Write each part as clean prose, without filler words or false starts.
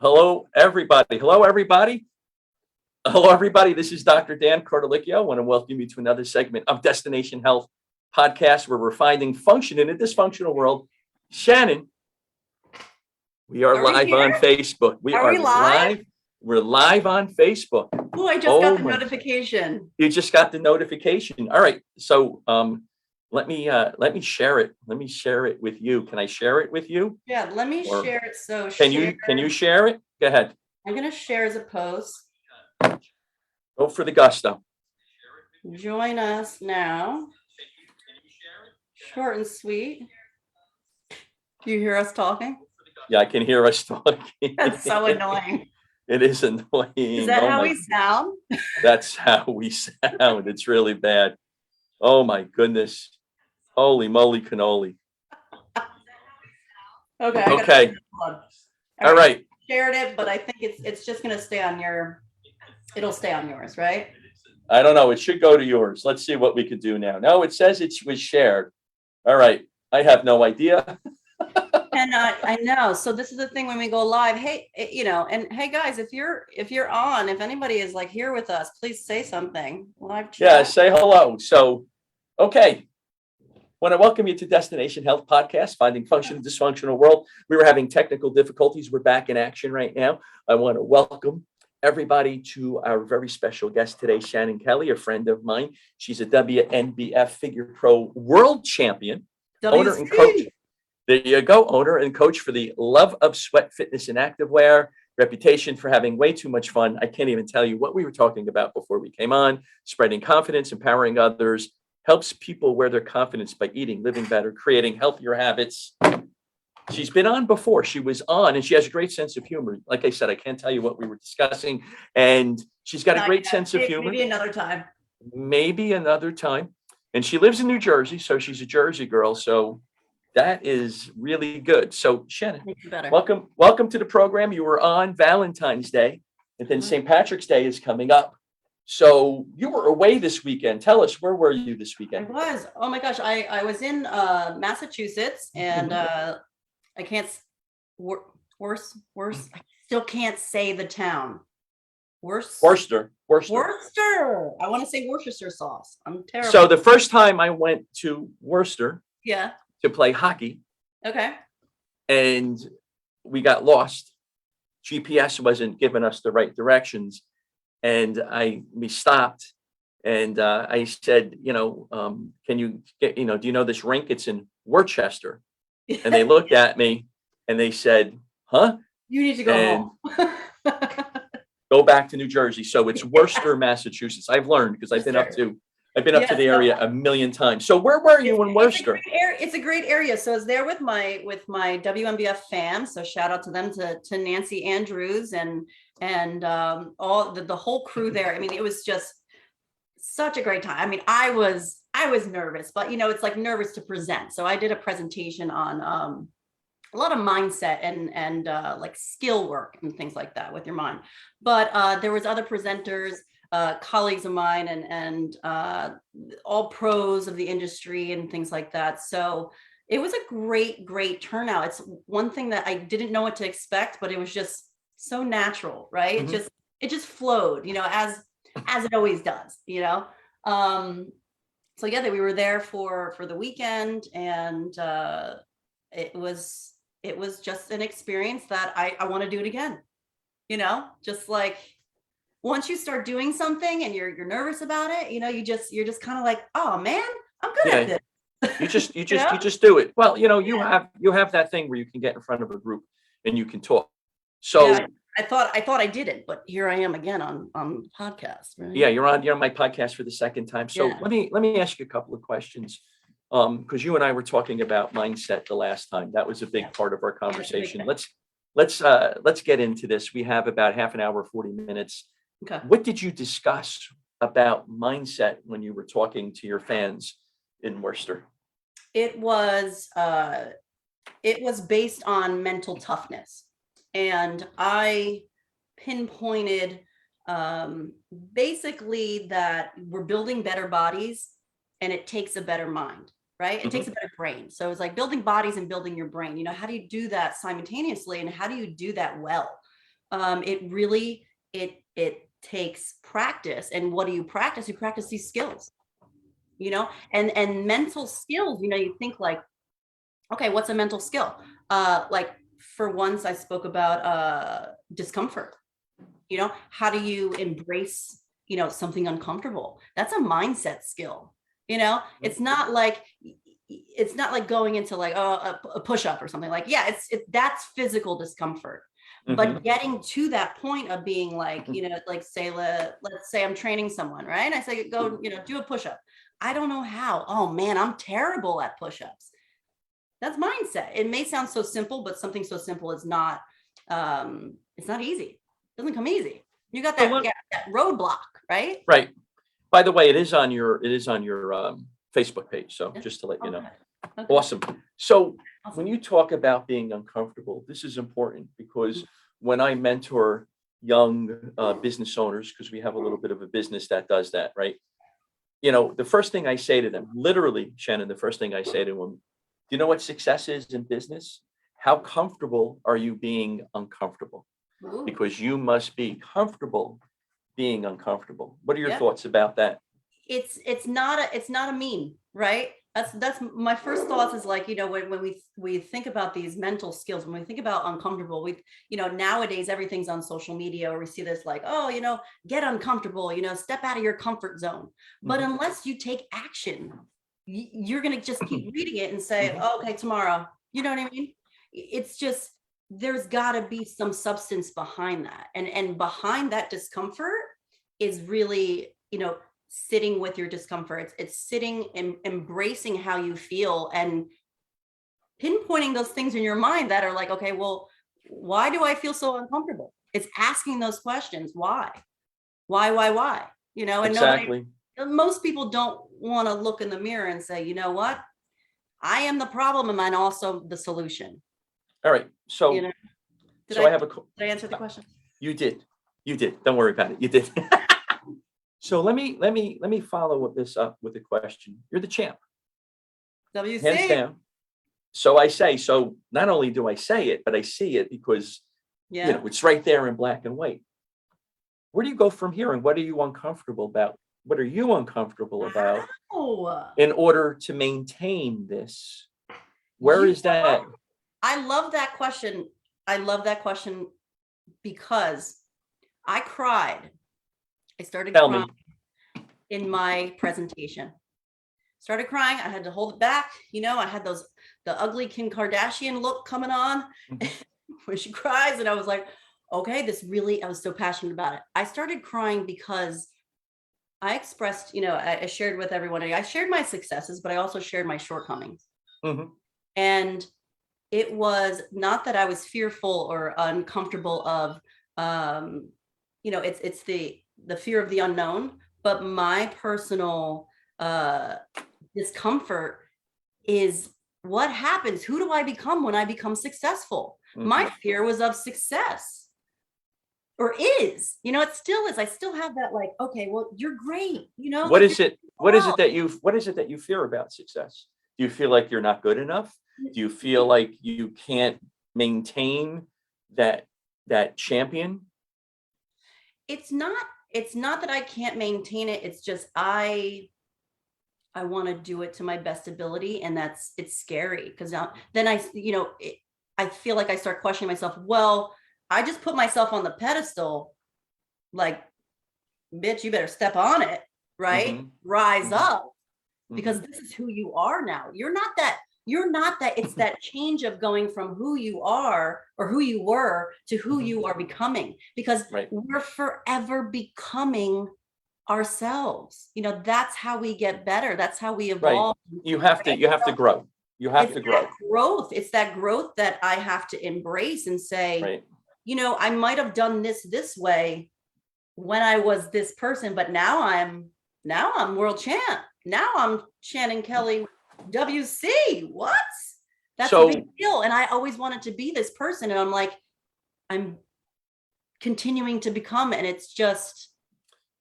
Hello, everybody. Hello, everybody. Hello, everybody. This is Dr. Dan Cordelicchio. I want to welcome you to another segment of Destination Health Podcast, where we're finding function in a dysfunctional world. Shannon, we are live on Facebook. We are live. We're live on Facebook. Oh, I just got the notification. You just got the notification. All right. So let me share it. Let me share it with you. Can I share it with you? Yeah, let me share it. So can you share it? Go ahead. I'm gonna share as a post. Go for the gusto. Join us now. Short and sweet. Do you hear us talking? Yeah, I can hear us talking. That's so annoying. It is annoying. Is that how we sound? That's how we sound. It's really bad. Oh my goodness. Holy moly cannoli. Okay. All right. Shared it, but I think it's just gonna stay on your. It'll stay on yours, right? I don't know. It should go to yours. Let's see what we could do now. No, it says it was shared. All right. I have no idea. And I know. So this is the thing when we go live. Hey, and hey guys, if anybody is like here with us, please say something. Live chat. Yeah, say hello. So, okay. Want to welcome you to Destination Health Podcast, Finding Function in a Dysfunctional World. We were having technical difficulties. We're back in action right now. I want to welcome everybody to our very special guest today, Shannon Kelly, a friend of mine. She's a WNBF Figure Pro World Champion, owner and coach. There you go, owner and coach for the Love of Sweat Fitness and Activewear, reputation for having way too much fun. I can't even tell you what we were talking about before we came on. Spreading confidence, empowering others, helps people wear their confidence by eating, living better, creating healthier habits. She's been on before. She was on, and she has a great sense of humor. Like I said, I can't tell you what we were discussing, and she's got a great sense of humor. Maybe another time. Maybe another time. And she lives in New Jersey, so she's a Jersey girl. So that is really good. So Shannon, welcome to the program. You were on Valentine's Day, and then St. Patrick's Day is coming up. So you were away this weekend. Tell us, where were you this weekend? I was. Oh my gosh, I was in Massachusetts, and I can't. Worse. I still can't say the town. Worcester. I want to say Worcestershire sauce. I'm terrible. So the first time I went to Worcester, to play hockey, and we got lost. GPS wasn't giving us the right directions, and we stopped, and I said, can you get, do you know this rink? It's in Worcester. And they looked at me and they said, huh? You need to go home. Go back to New Jersey. So it's Worcester, Massachusetts. I've learned because I've been up to the area a million times. So where were you in Worcester? It's a great area. So I was there with my WNBF fam. So shout out to them, to Nancy Andrews and all the whole crew there. I mean, it was just such a great time. I mean, I was nervous, but it's like nervous to present. So I did a presentation on a lot of mindset and like skill work and things like that with your mind. But there was other presenters, colleagues of mine, and all pros of the industry and things like that. So it was a great turnout. It's one thing that I didn't know what to expect, but it was just so natural, right? Mm-hmm. It just flowed, as it always does, So yeah, we were there for the weekend, and it was just an experience that I want to do it again. Just like once you start doing something and you're nervous about it, you're just kind of like, oh man, I'm good at this. You just do it. Well, you have that thing where you can get in front of a group and you can talk. So I thought I didn't, but here I am again on podcast. Right? Yeah, you're on my podcast for the second time. So let me ask you a couple of questions. Because you and I were talking about mindset the last time. That was a big part of our conversation. Let's get into this. We have about half an hour, 40 minutes. Okay. What did you discuss about mindset when you were talking to your fans in Worcester? It was based on mental toughness, and I pinpointed basically that we're building better bodies, and it takes a better mind. Right? It takes a better brain. So it's like building bodies and building your brain. How do you do that simultaneously, and how do you do that well? It really, it takes practice. And what do you practice? You practice these skills, and mental skills, you think like, okay, what's a mental skill? Like for once I spoke about discomfort. How do you embrace, something uncomfortable? That's a mindset skill. It's not like going into like a push-up or something. Like, yeah, that's physical discomfort. But getting to that point of being like, like let's say I'm training someone, right? And I say, go, do a push-up. I don't know how. Oh man, I'm terrible at push-ups. That's mindset. It may sound so simple, but something so simple is not, it's not easy. It doesn't come easy. You got that roadblock, right? Right. By the way, it is on your Facebook page. So just to let you know. Okay. Awesome. So when you talk about being uncomfortable, this is important because when I mentor young business owners, because we have a little bit of a business that does that, right? The first thing I say to them, literally, Shannon, the first thing I say to them, do you know what success is in business? How comfortable are you being uncomfortable? Ooh. Because you must be comfortable being uncomfortable. What are your Yeah. thoughts about that? It's not a meme, right? That's my first thoughts is like, when we think about these mental skills, when we think about uncomfortable, nowadays everything's on social media, or we see this like, oh, get uncomfortable, step out of your comfort zone. But unless you take action, you're going to just keep reading it and say, oh, okay, tomorrow, you know what I mean? It's just, there's got to be some substance behind that. And behind that discomfort is really, sitting with your discomfort. It's sitting and embracing how you feel and pinpointing those things in your mind that are like, okay, well, why do I feel so uncomfortable? It's asking those questions. Why? And Exactly. most people don't want to look in the mirror and say, you know what? I am the problem and I'm also the solution. All right. So, Did I have a. Did I answer the question? You did. Don't worry about it. You did. So let me follow this up with a question. You're the champ, WC. hands down. So I say. So not only do I say it, but I see it because it's right there in black and white. Where do you go from here, and what are you uncomfortable about? What are you uncomfortable about in order to maintain this? Where is that? I love that question. Because I cried. I started crying in my presentation. Started crying. I had to hold it back. I had the ugly Kim Kardashian look coming on when she cries. And I was like, okay, I was so passionate about it. I started crying because I expressed, I shared with everyone. I shared my successes, but I also shared my shortcomings. And it was not that I was fearful or uncomfortable of, it's the fear of the unknown, but my personal discomfort is what happens. Who do I become when I become successful? My fear was of success, or is, it still is. I still have that like, okay, well, you're great. What is it that you fear about success? Do you feel like you're not good enough? Do you feel like you can't maintain that champion? It's not that I can't maintain it. It's just I want to do it to my best ability, and it's scary because then I feel like I start questioning myself. Well, I just put myself on the pedestal, like, bitch, you better step on it, right? Rise up, because this is who you are now. You're not that. It's that change of going from who you are or who you were to who you are becoming, because we're forever becoming ourselves. That's how we get better. That's how we evolve. Right. You have to grow. It's that growth that I have to embrace and say, I might have done this way when I was this person, but now I'm world champ. Now I'm Shannon Kelly WC. What? That's a big deal. And I always wanted to be this person. And I'm like, I'm continuing to become, and it's just,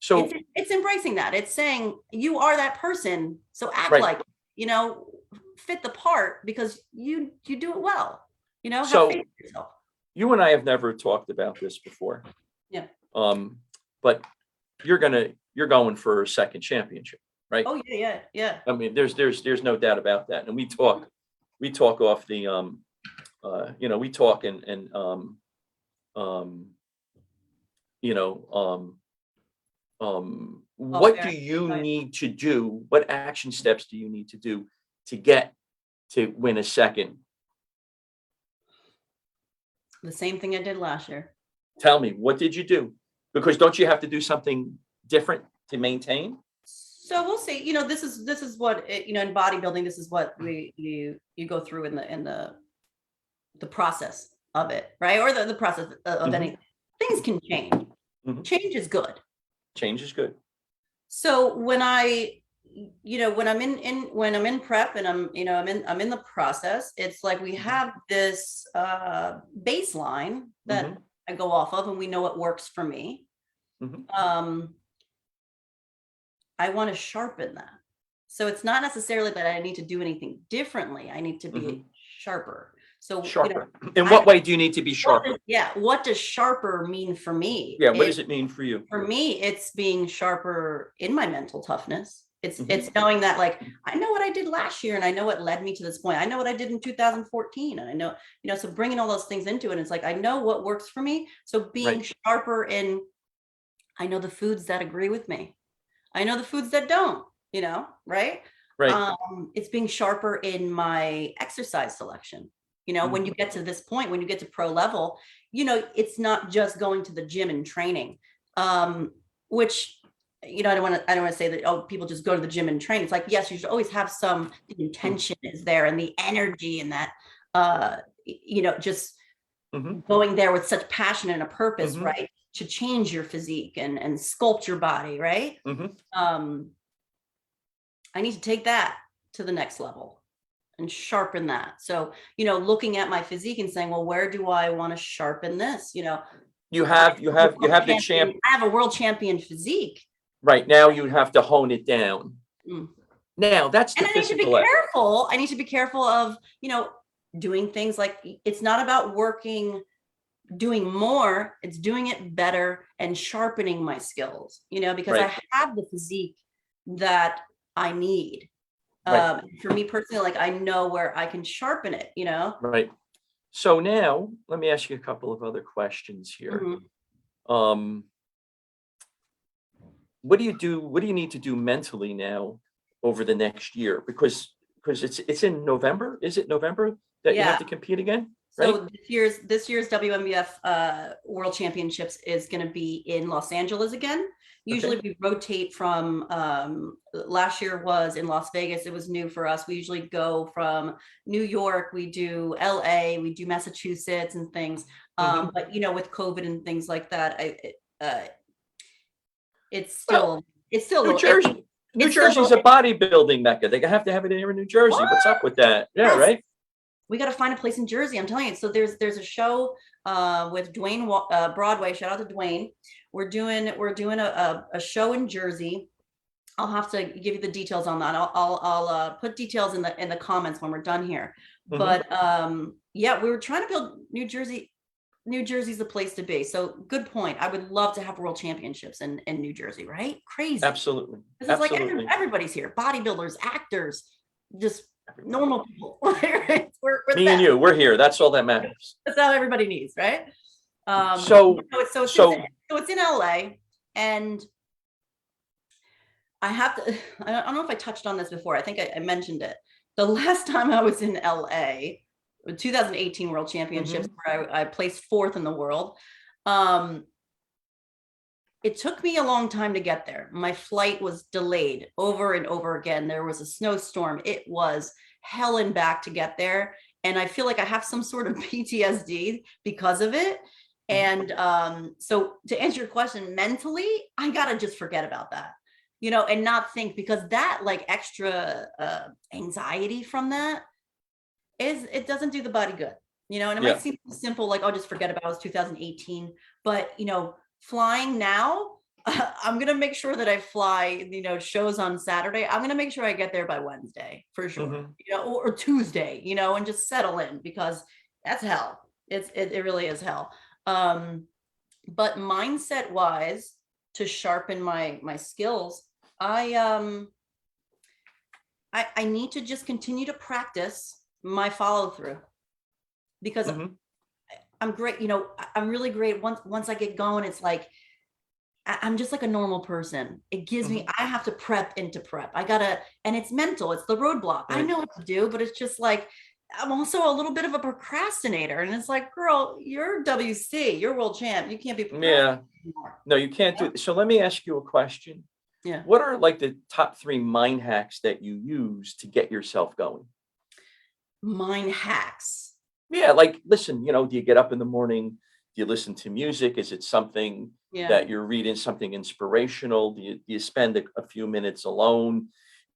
it's embracing that. It's saying you are that person. So act like, fit the part, because you do it well, have faith in yourself. you and I have never talked about this before. Yeah. But you're going for a second championship, right? Oh, yeah. I mean, there's no doubt about that. And we talk off the, we talk and what do fair. you Right. need to do? What action steps do you need to do to get to win a second? The same thing I did last year. Tell me, what did you do? Because don't you have to do something different to maintain? So we'll see. This is what in bodybuilding. This is what you go through in the process of it, right? Or the process of Mhm. anything. Things can change. Mhm. Change is good. Change is good. So when when I'm in prep and I'm in the process, it's like we have this baseline that Mhm. I go off of, and we know what works for me. Mhm. I want to sharpen that. So it's not necessarily that I need to do anything differently. I need to be Mhm. sharper. So Sharper. In what way do you need to be sharper? what does sharper mean for me? Yeah, what does it mean for you? For me, it's being sharper in my mental toughness. It's Mhm. knowing that, like, I know what I did last year and I know what led me to this point. I know what I did in 2014 and I know, so bringing all those things into it, it's like I know what works for me. So being Right. sharper in, I know the foods that agree with me. I know the foods that don't, right? Right. It's being sharper in my exercise selection. When you get to this point, when you get to pro level, it's not just going to the gym and training, which, I don't want to say that, oh, people just go to the gym and train. It's like, yes, you should always have some, the intention is there and the energy and that, just Mhm. going there with such passion and a purpose, Mhm. right? To change your physique and sculpt your body, right? Mhm. I need to take that to the next level and sharpen that. So, looking at my physique and saying, well, where do I want to sharpen this? You have the champ I have a world champion physique. right now. You have to hone it down. Mm. Now that's the And I need to be physical effort. careful. I need to be careful of, doing things like, it's not about doing more, it's doing it better and sharpening my skills, because Right. I have the physique that I need. Right. For me personally, like, I know where I can sharpen it, Right. So now let me ask you a couple of other questions here. Mhm. Um, what do you do? What do you need to do mentally now over the next year? Because it's in November. Is it November that you Yeah. have to compete again? Right. So this year's WNBF World Championships is going to be in Los Angeles again. Usually Okay. we rotate from, last year was in Las Vegas. It was new for us. We usually go from New York, we do LA, we do Massachusetts and things. Mhm. But with COVID and things like that, it's Well, still a New little, Jersey. New it's still a Jersey's little, a bodybuilding mecca. They have to have it here in New Jersey. What's up with that? Yeah. yes. Right. We got to find a place in Jersey. I'm telling you. So there's a show with Dwayne Broadway. Shout out to Dwayne. We're doing a show in Jersey. I'll have to give you the details on that. I'll put details in the comments when we're done here. Mhm. But yeah, we were trying to build New Jersey. New Jersey's the place to be. So good point. I would love to have world championships in New Jersey, right? Crazy. Absolutely. This is like Absolutely. everybody's here. Bodybuilders, actors, just normal people. Right? We're the Me and best. you, we're here. That's all that matters. That's all everybody needs, right? So It's in LA, and I have to. I don't know if I touched on this before. I think I mentioned it. The last time I was in LA, 2018 World Championships, where I placed fourth in the world. It took me a long time to get there. My flight was delayed over and over again. There was a snowstorm. It was hell and back to get there. And I feel like I have some sort of PTSD because of it. And so to answer your question, mentally, I got to just forget about that, and not think, because that, like, extra anxiety from that it doesn't do the body good, and it might seem simple, like, oh, just forget about it. It was 2018. But, flying now, I'm going to make sure that I fly, shows on Saturday. I'm going to make sure I get there by Wednesday for sure, or Tuesday, and just settle in, because that's hell. It really is hell. But mindset wise, to sharpen my skills, I need to just continue to practice my follow through, because Mhm. I'm great. I'm really great. Once I get going, it's like I'm just like a normal person. It gives me, Mhm. I have to prep into prep. And it's mental. It's the roadblock. I Right. know what to do, but it's just like, I'm also a little bit of a procrastinator. And it's like, girl, you're WC, you're world champ. You can't be Yeah. procrastinating anymore. No, you can't do. So let me ask you a question. Yeah. What are like the top 3 mind hacks that you use to get yourself going? Mind hacks. Yeah, like, listen, do you get up in the morning? Do you listen to music? Is it something Yeah. that you're reading, something inspirational? Do you spend a few minutes alone?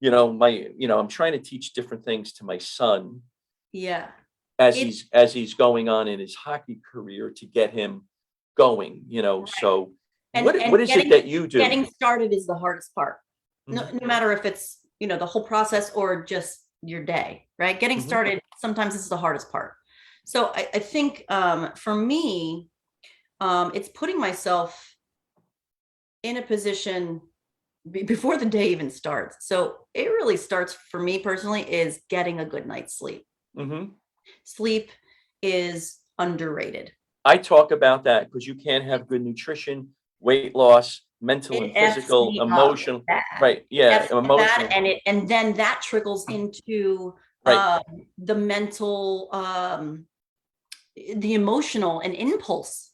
I'm trying to teach different things to my son Yeah. as It he's going on in his hockey career to get him going, right. so And what is it getting that you do? getting started is the hardest part. No, Mhm, no matter if it's, the whole process or just your day, right? Getting mhm, started, sometimes this is the hardest part. So I think for me, it's putting myself in a position before the day even starts. So it really starts for me personally is getting a good night's sleep. mhm. Sleep is underrated. I talk about that because you can't have good nutrition, weight loss, mental It and F's physical, me up emotional. bad. Right? Yeah, F's me bad, emotional. and then that trickles into Right, the mental, the emotional and impulse.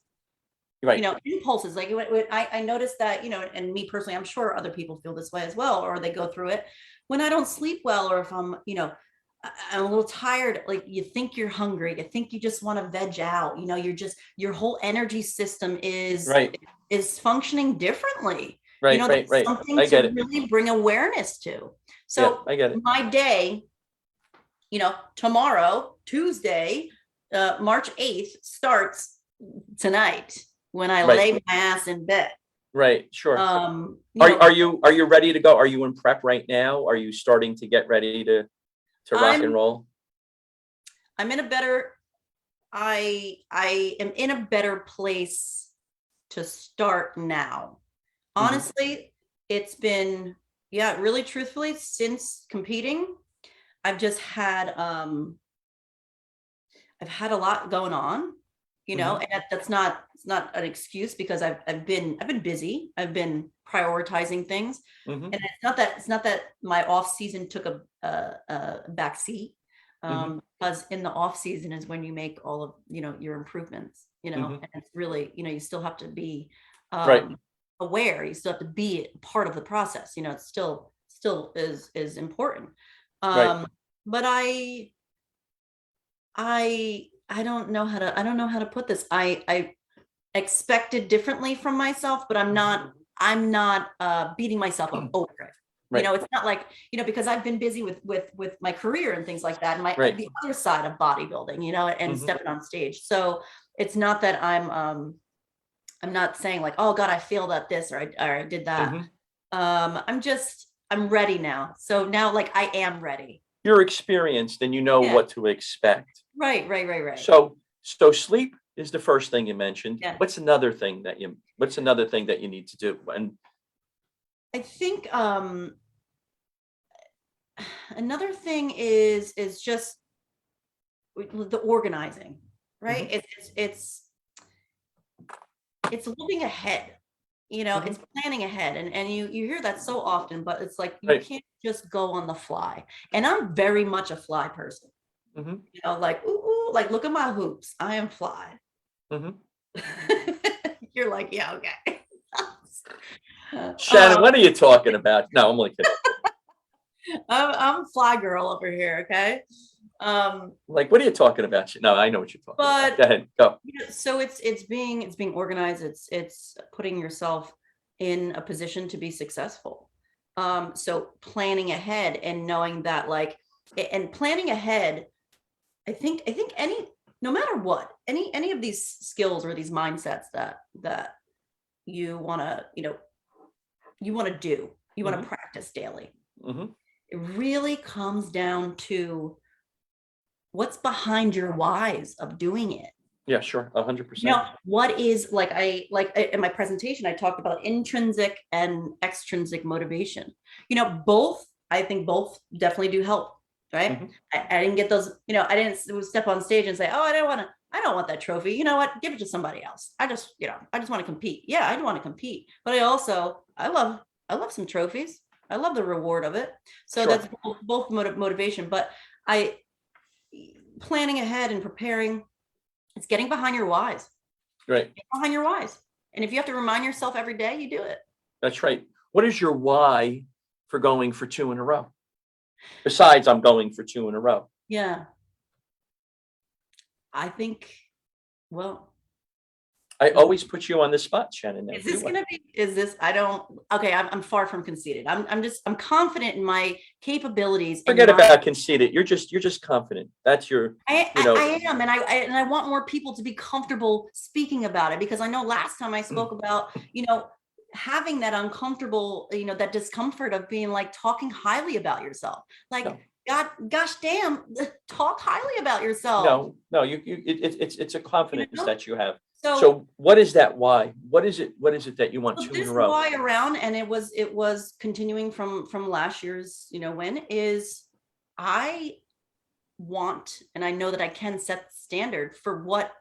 right. Impulses like I noticed that, and me personally, I'm sure other people feel this way as well, or they go through it when I don't sleep well, or if I'm a little tired. Like, you think you're hungry, you think you just want to veg out. You're just, your whole energy system Right, is functioning differently. right, right, That's right. something I to get it. really bring awareness to. Yeah, So I get it. my day, tomorrow, Tuesday, March 8th, starts tonight when I Right, lay my ass in bed. right, sure. Um, you Are know, are you ready to go? Are you in prep right now? Are you starting to get ready to rock and I'm roll? I'm in a better I am in a better place to start now. Mhm, Honestly, it's been, yeah, really truthfully, since competing, I've just had I've had a lot going on, mhm, and that's not, it's not an excuse, because I've been busy. I've been prioritizing things, mhm, and it's not that my off season took a back seat, mhm, because in the off season is when you make all of, your improvements, mhm. and it's really, you still have to be Right, um aware. You still have to be part of the process. It's still is important. right. But I don't know how to put this. I expected differently from myself, but I'm not beating myself up over it. Right, It's not like, because I've been busy with my career and things like that, and right. the other side of bodybuilding, and Mhm, stepping on stage. So it's not that I'm not saying like, oh God, I failed at this, or I did that. mhm. I'm ready now. So now, like, I am ready. You're experienced and you know Yeah. what to expect. Right, right, right, right. So sleep is the first thing you mentioned. Yeah. What's another thing that you need to do? And I think another thing is just the organizing, right? mhm, It's looking ahead. mhm, It's planning ahead, and you hear that so often, but it's like you right, can't just go on the fly. And I'm very much a fly person. mhm, Like, ooh, ooh, like, look at my hoops. I am fly. mhm. You're like, yeah, okay. Shannon, um, what are you talking about? No, I'm only kidding. I'm a fly girl over here, okay. Like, what are you talking about? No, I know what you're talking about. But Go ahead, go. so it's being organized. It's putting yourself in a position to be successful. So planning ahead and knowing that, like, and planning ahead, I think no matter what, any of these skills or these mindsets that you want to, you want to do, you want to Mhm, practice daily, mhm, it really comes down to what's behind your whys of doing it. Yeah, sure. You 100%. know, what is in my presentation, I talked about intrinsic and extrinsic motivation. You know, both, I think both definitely do help, right? Mhm. I didn't get those, you know, I didn't step on stage and say, oh, I don't want that trophy. You know what? Give it to somebody else. I just want to compete. Yeah, I want to compete. But I love some trophies. I love the reward of it. So Sure. that's both motivation. But I planning ahead and preparing, it's getting behind your whys. Right. Get behind your whys. And if you have to remind yourself every day, you do it. That's right. What is your why for going for 2 in a row? Besides, I'm going for 2 in a row. Yeah. I think, well, I always put you on the spot, Shannon. Now, is this going to be, is this, I don't, okay, I'm far from conceited. I'm confident in my capabilities. Forget about conceited. You're just confident. That's your, I you know, am. And I want more people to be comfortable speaking about it, because I know last time I spoke about, you know, having that uncomfortable, you know, that discomfort of being like talking highly about yourself. Like, no, gosh damn, talk highly about yourself. no, it's a confidence know? that you have. So So what is that why? What is it that you want 2 in this a row? why around, and it was continuing from last year's, you know, win, is I want, and I know that I can set the standard for what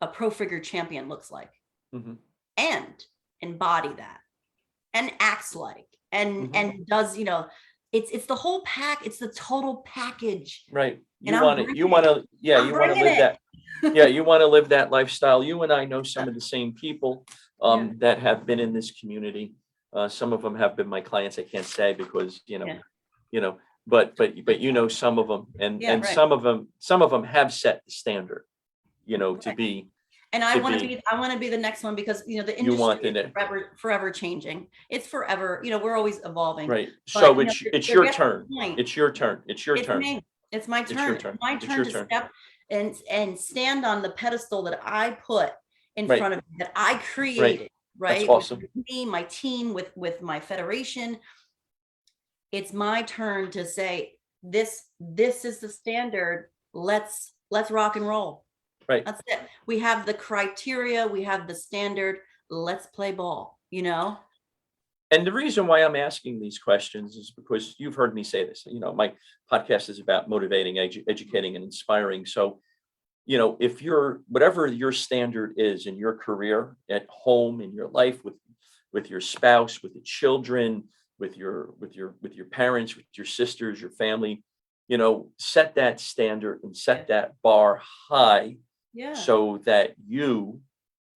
a pro figure champion looks like, Mhm. and embody that, and acts like, Mhm. and does, you know, it's the whole pack, it's the total package. Right. And You want to, yeah, I'm you want to bringing live it. that. Yeah, you want to live that lifestyle. You and I know some of the same people Yeah. that have been in this community. Some of them have been my clients. I can't say because, Yeah. but you know some of them, and Yeah, right. some of them have set the standard, to Right. be. And I want to be the next one, because, you know, the You want industry in is it, forever changing. It's forever, you know, we're always evolving. right? But, So you know, it's there your gets a turn. point. It's your turn. It's your It's turn. me. It's my It's your turn. turn. It's my It's turn your to turn. step and stand on the pedestal that I put in Right. front of me, that I Right. created, That's right? awesome. With me, my team, with my federation. It's my turn to say, this is the standard. Let's rock and roll. Right. That's it. We have the criteria, we have the standard. Let's play ball, you know? And the reason why I'm asking these questions is because you've heard me say this. My podcast is about motivating, educating, and inspiring. So, if whatever your standard is in your career, at home, in your life, with your spouse, with the children, with your parents, with your sisters, your family, set that standard and set that bar high, Yeah. so that you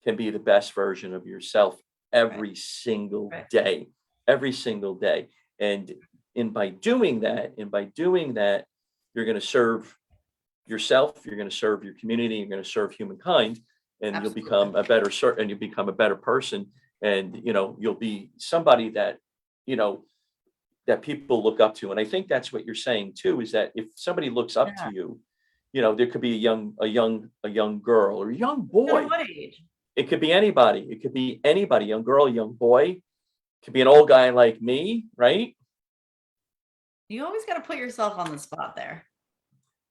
can be the best version of yourself every single Right. day, and by doing that, you're going to serve yourself, you're going to serve your community, you're going to serve humankind, and Absolutely. you'll become a better person, and you'll be somebody that you know that people look up to. And I think that's what you're saying too, is that if somebody looks up Yeah. to you, there could be a young girl or a young No matter boy. what age. It could be anybody. Young girl, young boy. It could be an old guy like me, right? You always got to put yourself on the spot there.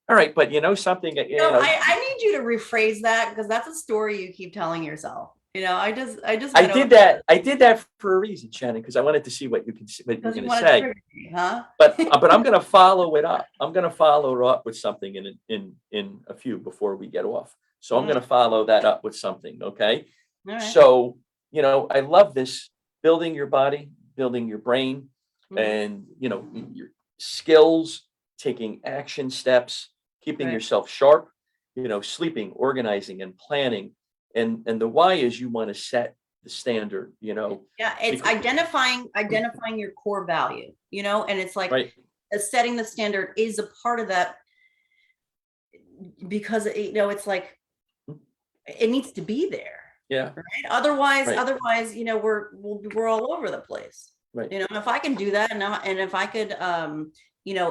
All right, but something. No, I need you to rephrase that, because that's a story you keep telling yourself. I did that. I did that for a reason, Shannon, because I wanted to see what you're because going you to want to say. trigger me, huh? But I'm going to follow it up. I'm going to follow it up with something in a few before we get off. So I'm going to follow that up with something. Okay. All right. So I love this: building your body, building your brain, Mhm. and your skills, taking action steps, keeping Right. yourself sharp, sleeping, organizing, and planning. And the why is you want to set the standard. Yeah, it's because- identifying your core value, and it's like, right. setting the standard is a part of that, because it's like, it needs to be there. Yeah. Right. Otherwise, Right. we're all over the place. Right. If I can do that, and if I could,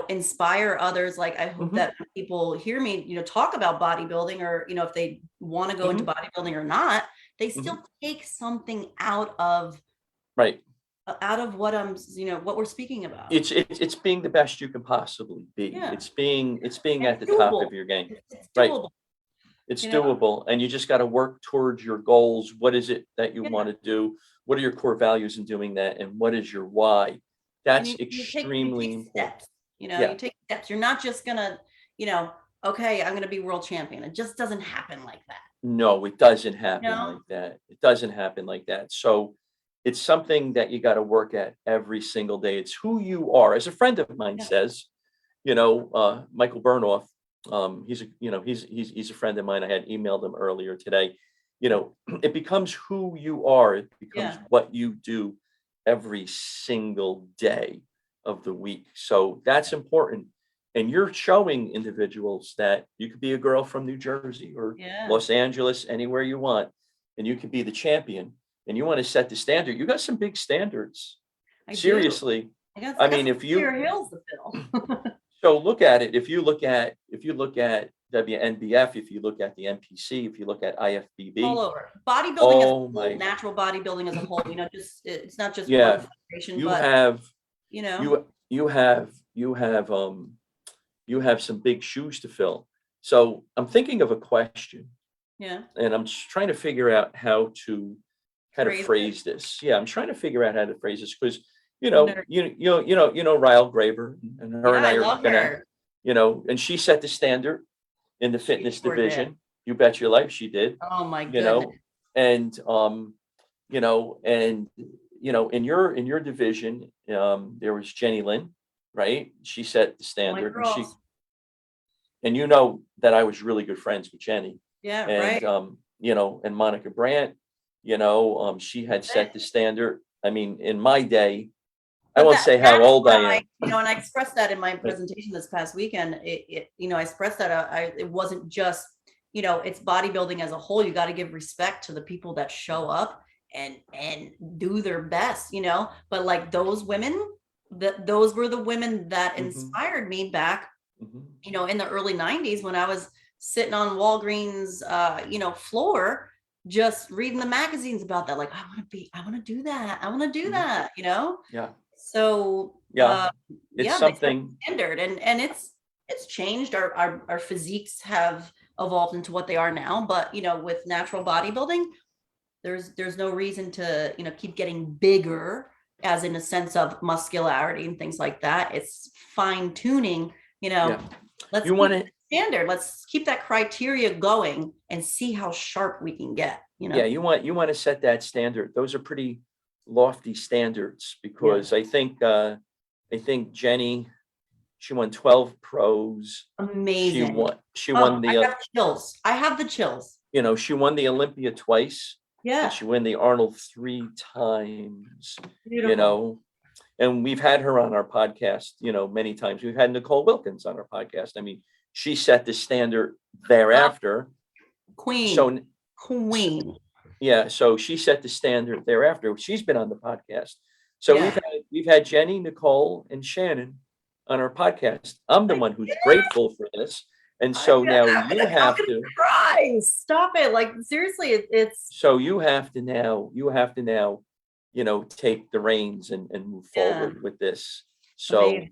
inspire others, like, I hope Mhm. that people hear me, talk about bodybuilding, or, if they want to go into bodybuilding or not, they still take something out of Right. what what we're speaking about. It's being the best you can possibly be. Yeah. It's being And at the it's top doable. of your game. It's Right. doable. It's you know? doable, and you just got to work towards your goals. What is it that you Yeah. want to do? What are your core values in doing that? And what is your why? And That's you extremely take important. steps, you Yeah. take steps. You're not just gonna, you know, okay, I'm gonna be world champion. It just doesn't happen like that. No, it doesn't You happen know? like that. It doesn't happen like that. So it's something that you got to work at every single day. It's who you are. As a friend of mine Yeah. says, Michael Burnoff, he's a friend of mine. I had emailed him earlier today. It becomes who you are. It becomes Yeah. what you do every single day of the week. So that's important. And you're showing individuals that you could be a girl from New Jersey or Yeah. Los Angeles, anywhere you want, and you could be the champion. And you want to set the standard. You got some big standards. I do. Seriously. I I got mean, some if clear you hills to fill. so look at it, if you look at WNBF, if you look at the NPC, if you look at All IFBB, over. Bodybuilding as a oh whole, my, natural bodybuilding as a whole, just it's not just yeah, one federation, you but have you know, you have some big shoes to fill. So I'm thinking of a question, yeah. and I'm just trying to figure out how to Phrase it. phrase this. Yeah, I'm trying to figure out how to phrase this because Nerd. Ryle Graver, and her Yeah, and I I are love gonna, her. and she set the standard in the She fitness sure did. division. You bet your life she did. Oh my You goodness. know, and in your division, there was Jenny Lynn, right? She set the My standard, girls. and you know that I was really good friends with Jenny, Yeah, and right. and Monica Brandt, she had set the standard. I mean, in my day, I But won't say how that's old what I am. and I expressed that in my But presentation this past weekend. I expressed that it wasn't just, it's bodybuilding as a whole. You got to give respect to the people that show up and do their best, but like those women, those were the women that mhm, inspired me back, mhm, in the early 90s when I was sitting on Walgreens, floor, just reading the magazines about that. Like, I want to do that. I want to do mhm. that. Yeah, So, yeah. It's yeah, they set something. the standard, and it's changed. Our physiques have evolved into what they are now, but with natural bodybuilding, there's no reason to keep getting bigger, as in a sense of muscularity and things like that. It's fine tuning. Yeah. Let's You want keep to. the standard. Let's keep that criteria going and see how sharp we can get. Yeah, you want to set that standard. Those are pretty lofty standards Yeah, because I think Jenny, she won 12 pros. She amazing. won she Oh, won I the got chills. I have the chills. she won the Olympia twice, and Yeah, she won the Arnold 3 times, you beautiful. know. And we've had her on our podcast, many times. We've had Nicole Wilkins on our podcast. I mean, she set the standard thereafter. Queen, So queen. yeah, so she set the standard thereafter. She's been on the podcast. So Yeah. we've had Jenny, Nicole, and Shannon on our podcast. I'm the Like, one who's grateful for this. And I'm so gonna, now I'm you gonna, I'm have gonna to, cry. Stop it. Like, seriously, it's so you have to now, take the reins and move yeah, forward with this. So, amazing.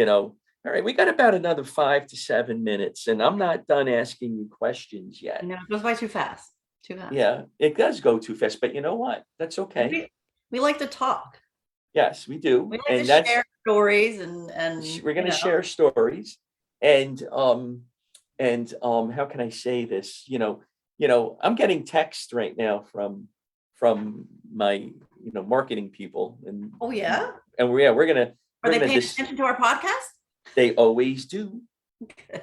all right, we got about another 5 to 7 minutes, and I'm not done asking you questions yet. It goes by too fast. Too fast. Yeah, it does go too fast, but you know what? That's okay. We like to talk. Yes, we do. We like to And that's share stories and we're going to share stories. And how can I say this? I'm getting text right now from my marketing people, and oh yeah. and we're gonna Are we're they gonna paying dis attention to our podcast? they always do. Good.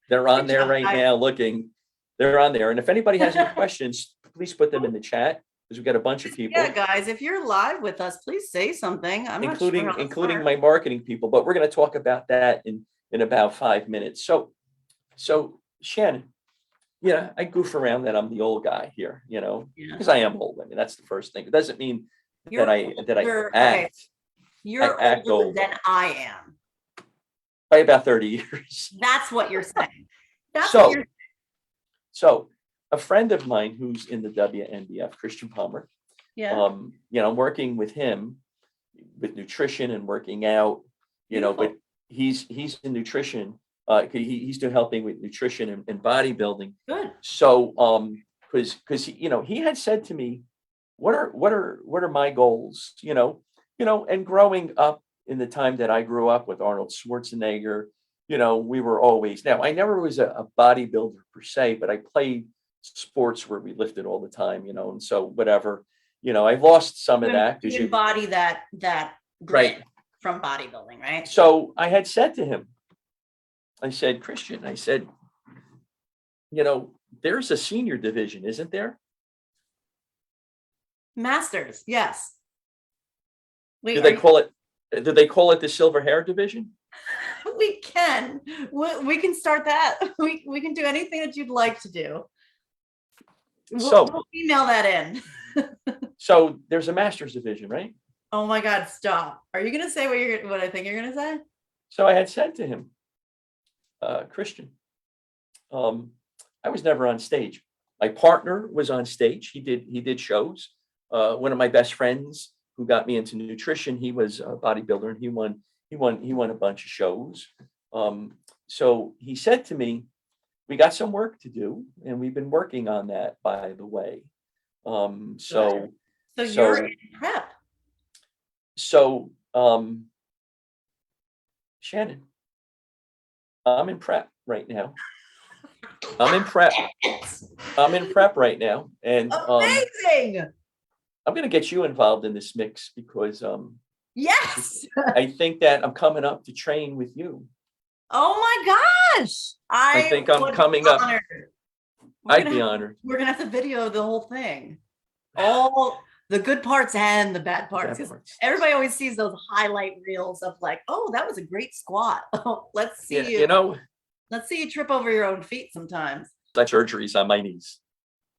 They're on Good there job, right guys. now looking. They're on there. And if anybody has any questions, please put them in the chat because we've got a bunch of people, Yeah, guys, if you're live with us, please say something. I'm not sure how this including works. my marketing people, but we're going to talk about that in about 5 minutes. So Shannon, yeah, I goof around that I'm the old guy here, Yeah. because I am old. I mean, that's the first thing. It doesn't mean You're that I older. Okay, act you're act older old than I am. by about 30 years. That's what you're saying. That's what So you're so a friend of mine who's in the WNBF, Christian Palmer, yeah. I'm working with him with nutrition and working out, Beautiful. but he's in nutrition He's doing helping with nutrition and bodybuilding. Good. So, because he had said to me, what are my goals? And growing up in the time that I grew up with Arnold Schwarzenegger, we were always, now I never was a bodybuilder per se, but I played sports where we lifted all the time, and so whatever, I've lost some of that You because embody that right. grit from bodybuilding, right? So I had said to him, I said, Christian, I said, there's a senior division, isn't there? Masters, yes. Wait, Do they call it the silver hair division? we can start that. We can do anything that you'd like to do. We'll email that in. So there's a master's division, right? Oh my God, stop. Are you gonna say what I think you're gonna say? So I had said to him, Christian, I was never on stage. My partner was on stage. He did shows. One of my best friends who got me into nutrition, he was a bodybuilder and he won a bunch of shows. So he said to me, we got some work to do, and we've been working on that, by the way. So you're in prep. So Shannon, I'm in prep right now. I'm in prep right now, and amazing. I'm going to get you involved in this mix because yes, I think that I'm coming up to train with you. Oh my gosh, I think I'm coming up. I'd be honored. We're gonna have to video the whole thing, all the good parts and the bad parts. Everybody always sees those highlight reels of like, oh, that was a great squat. Let's see you. Let's see you trip over your own feet sometimes. Like surgeries on my knees.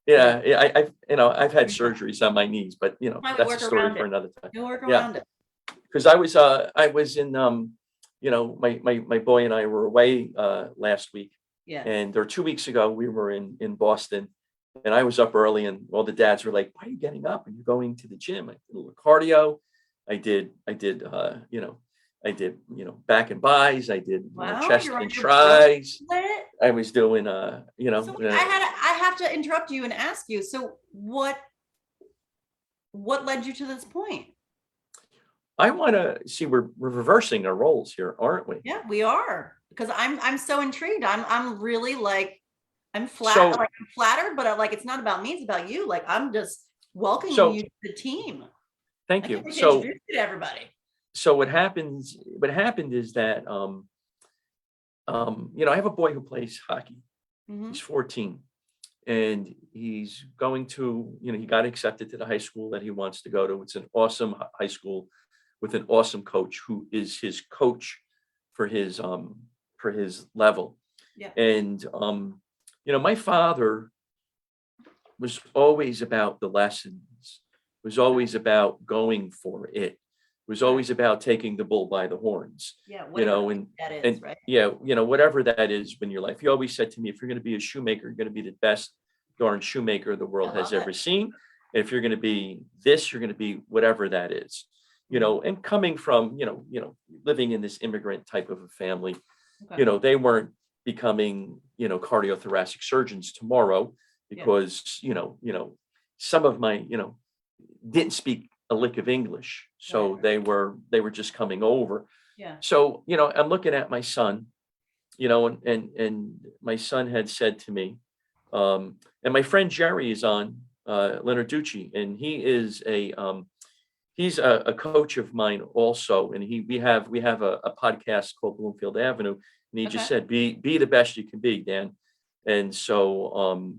Yeah, I've had surgeries on my knees, but that's a story for another time. You'll work around it. Because I was in my boy and I were away last week. Yeah. And 2 weeks ago we were in Boston, and I was up early, and all the dads were like, why are you getting up and you're going to the gym? I did a little cardio. I did back and buys. I did chest and tries. I was doing So I have to interrupt you and ask you, so what led you to this point? I want to see, we're reversing our roles here, aren't we? Yeah, we are, because I'm so intrigued. I'm really like, I'm flattered, but like, it's not about me, it's about you. Like, I'm just welcoming you to the team. Thank you. So introduce you to everybody. So what happened is that I have a boy who plays hockey. Mm-hmm. He's 14, and he's going to, he got accepted to the high school that he wants to go to. It's an awesome high school with an awesome coach who is his coach for his level. Yeah. And my father was always about the lessons, was always about going for it, was always about taking the bull by the horns. Yeah, right? Yeah, whatever that is in your life. He always said to me, if you're going to be a shoemaker, you're going to be the best darn shoemaker the world has ever seen. And if you're going to be this, you're going to be whatever that is. And coming from, living in this immigrant type of a family, they weren't becoming, cardiothoracic surgeons tomorrow because, some of my, didn't speak a lick of English. So they were just coming over. Yeah. So, I'm looking at my son, and my son had said to me, and my friend Jerry is on, Leonarducci, and he is he's a coach of mine also. And we have a podcast called Bloomfield Avenue. And he just said, be the best you can be, Dan. And so,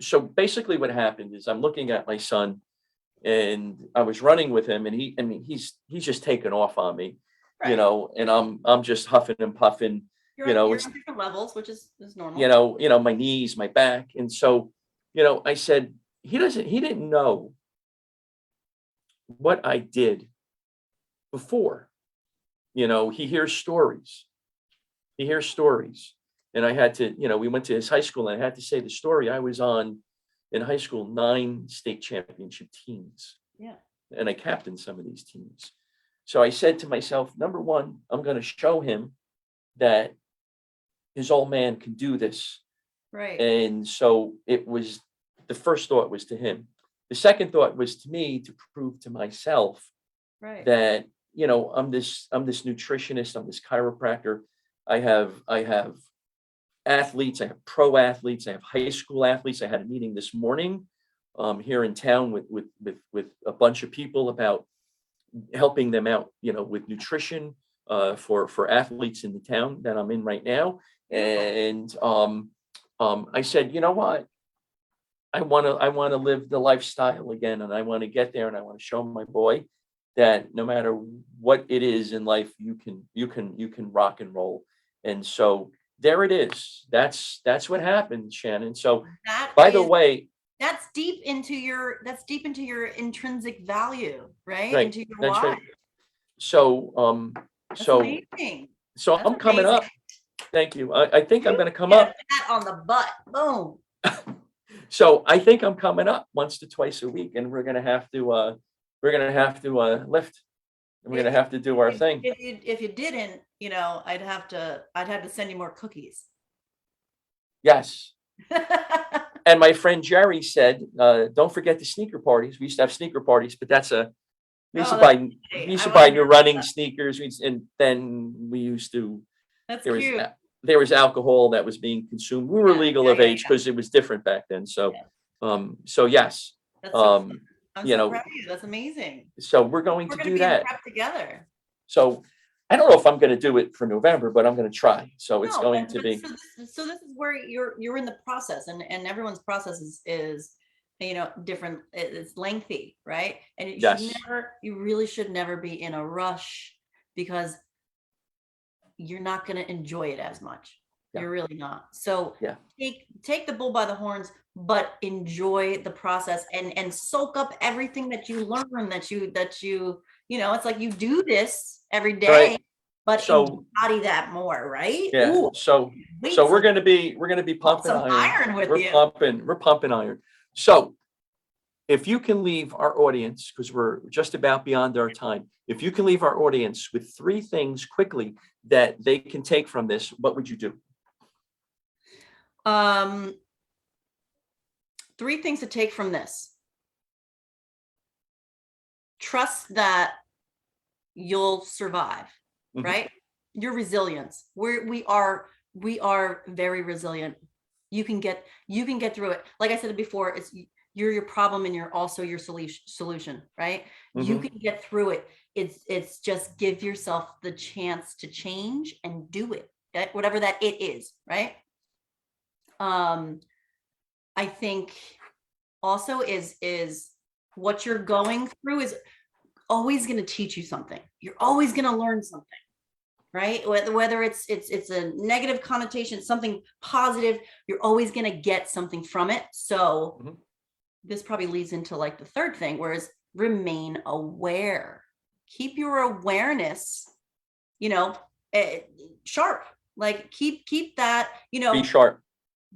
so basically what happened is I'm looking at my son, and I was running with him, and he's just taken off on me, and I'm just huffing and puffing, you're on different levels, which is normal, my knees, my back. And so, I said, he didn't know what I did before. He hears stories. And I had to, we went to his high school, and I had to say the story. I was on in high school 9 state championship teams. Yeah. And I captained some of these teams. So I said to myself, number one, I'm going to show him that his old man can do this. Right. And so it was, the first thought was to him. The second thought was to me, to prove to myself Right. that, you know, I'm this nutritionist, I'm this chiropractor. I have athletes, I have pro athletes, I have high school athletes. I had a meeting this morning here in town with a bunch of people about helping them out, you know, with nutrition for athletes in the town that I'm in right now. And I said, you know what? I want to live the lifestyle again, and I want to get there, and I want to show my boy that no matter what it is in life, you can rock and roll. And so there it is. That's what happened, Shannon. So by the way, that's deep into your intrinsic value, right? right, Into your that's why. right. So That's so amazing. so That's I'm coming amazing. up. Thank you. I think I'm going to come Get up. that on the butt. Boom. So I think I'm coming up once to twice a week, and we're gonna have to lift, and we're gonna have to do our thing. If you didn't, you know, I'd have to send you more cookies. Yes. And my friend Jerry said, don't forget the sneaker parties. We used to have sneaker parties, but we used to buy new running sneakers, and then we used to. That's there cute. was there was alcohol that was being consumed. We were legal of age because it was different back then. So so yes. That's so fun. I'm you so know, proud of you. That's amazing. so we're going We're to gonna do be in that. prep together. So I don't know if I'm going to do it for November, but I'm going to try. So it's No, going to be. So this is where you're in the process, and everyone's process is you know, different. It's lengthy, right? And Yes. you really should never be in a rush, because you're not going to enjoy it as much. Yeah. You're really not. So Yeah. take the bull by the horns, but enjoy the process, and soak up everything that you learn, that you know, it's like you do this every day, Right. but So embody that more, right? yeah. Ooh, So we're going to be pumping some iron with you. We're pumping iron. So if you can leave our audience, because we're just about beyond our time, if you can leave our audience with 3 things quickly that they can take from this, what would you do? 3 things to take from this. Trust that you'll survive, right? Your resilience. We are very resilient. You can get through it. Like I said before, you're your problem, and you're also your solution, right? You can get through it. It's just give yourself the chance to change and do it, whatever that it is, right? I think also is what you're going through is always going to teach you something. You're always going to learn something, right? Whether it's a negative connotation, something positive, you're always going to get something from it. So this probably leads into like the third thing, whereas remain aware. Keep your awareness, you know, sharp. Like keep that, you know, be sharp.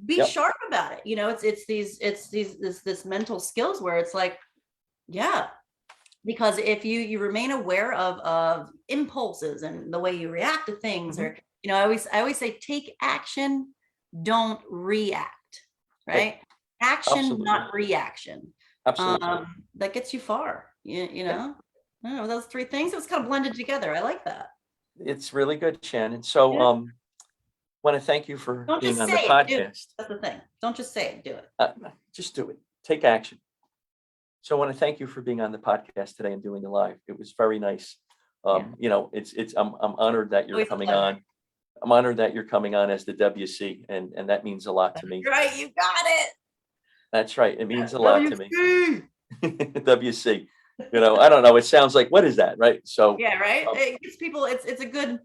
Be sharp about it. You know, it's this mental skills where it's like, yeah, because if you remain aware of impulses and the way you react to things, or, you know, I always say, take action, don't react, right? Action, Absolutely. not reaction. Absolutely. That gets you far. You know, I don't know, those 3 things, it was kind of blended together. I like that. It's really good, Shannon. So want to thank you for being on the podcast. That's the thing. Don't just say it, do it. Just do it. Take action. So I want to thank you for being on the podcast today and doing it live. It was very nice. You know, I'm honored that you're coming on. I'm honored that you're coming on as the WC, and that means a lot to me. Right, you got it. That's right. It means a lot to me. WC. You know, I don't know. It sounds like, what is that, right? So yeah, right. It gives people. It's a good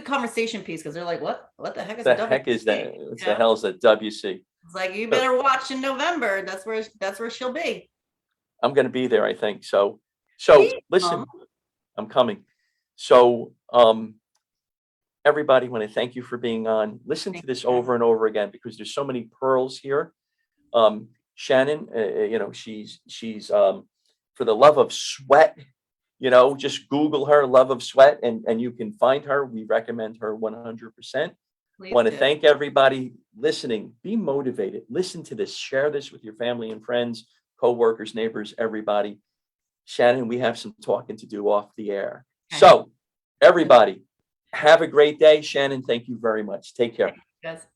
conversation piece, because they're like, what the heck is the a WC? heck is that? What the hell is a WC? It's like, you better watch in November. That's where she'll be. I'm going to be there, I think. So listen, I'm coming. So everybody, want to thank you for being on. Listen to this over and over again, because there's so many pearls here. Shannon, you know, she's for the love of sweat, just Google her, Love of Sweat, and you can find her. We recommend her 100%. Please Want to do. thank everybody listening. Be motivated. Listen to this. Share this with your family and friends, co-workers, neighbors, everybody. Shannon, we have some talking to do off the air. Okay. So everybody, have a great day. Shannon, thank you very much. Take care. Guys.